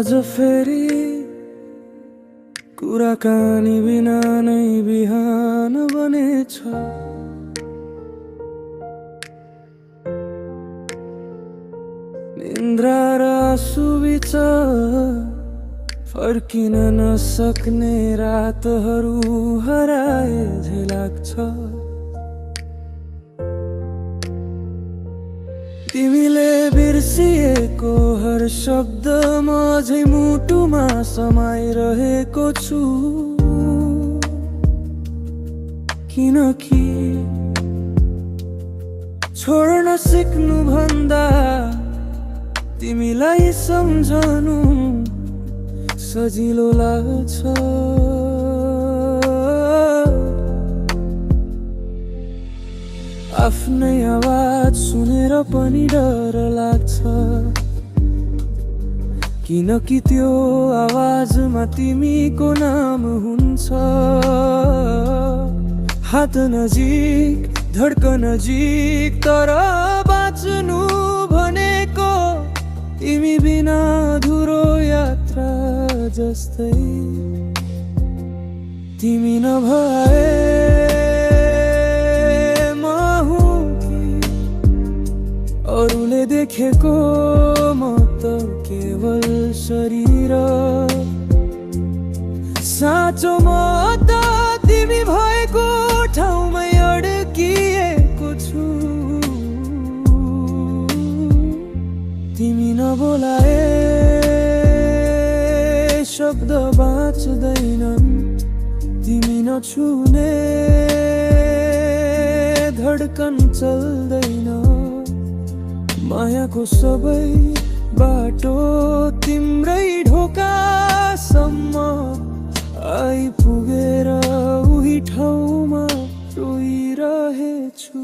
आज फेरि कुराकानी बिना नै बिहान बनेछ। निन्द्रा र आँसुबीच फर्किन नसक्ने रातहरू हराए झै लाग्छ। तिमीले बिर्सिएको हर शब्द म झै मुटुमा समाइरहेको छु। किनकि छोड्न सिक्नु भन्दा तिमीलाई सम्झनु सजिलो लाग्छ। आफ्नै आवाज सुनेर पनि डर लाग्छ। किनकि त्यो आवाजमा तिमीको नाम हुन्छ। हात नजिक धड्कन नजिक तर बाँच्नु भनेको तिमी बिना अधुरो यात्रा जस्तै। तिमी नभए अरूले देखेको म त केवल शरीर। साँचो म त तिमी भएको ठाउँमै अड्किएको छु। तिमी नबोलाए शब्द बाँच्दैनन्। तिमी नछुने धड्कन चल्दैन। मायाको सबै बाटो तिम्रै ढोकासम्म आइपुगेर उही ठाउँमा रोइरहेछु।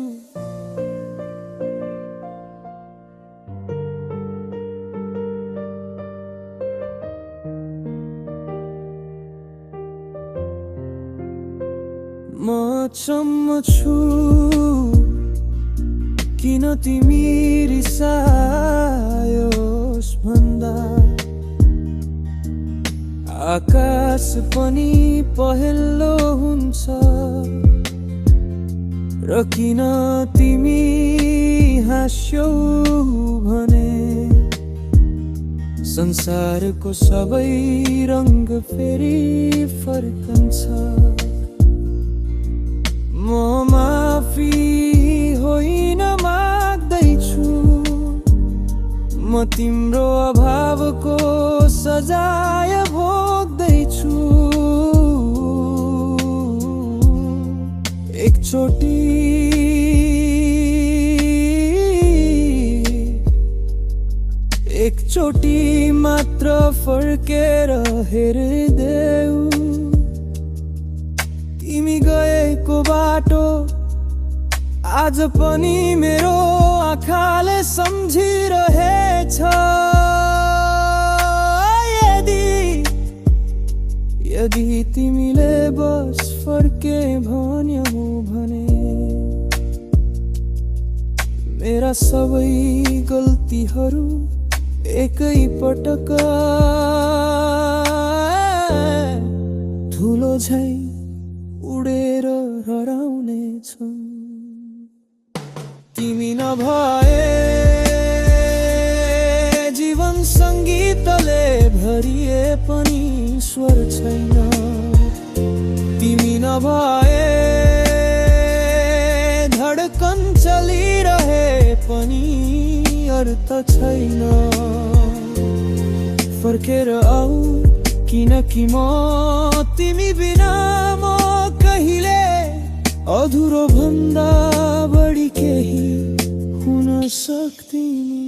म अचम्म छु किन तिमी रिसायोस् भन्दा आकाश पनि पहेँलो हुन्छ। र किन तिमी हाँस्यौ भने संसारको सबै रङ्ग फेरि फर्कन्छ। म माफी होइन माग्दैछु। म तिम्रो अभावको सजाय भोग्दैछु। एकचोटि मात्र फर्केर हेरिदेऊ। तिमी गएको बाटो आज पनि मेरो आँखाले सम्झिरहेछ। यदि तिमीले बस फर्के भन्यौ भने मेरा सबै गल्तीहरू एकै पटक धुलो झै उडेर हराउने छन्। तिमी नभए जीवन सङ्गीतले भरिए पनि स्वर छैन। तिमी नभए धड्कन चलिरहे पनि अर्थ छैन। फर्केर आऊ किनकि म तिमी बिना म कहिले अधुरो भन्दा बढी केही हुन सक्दिन।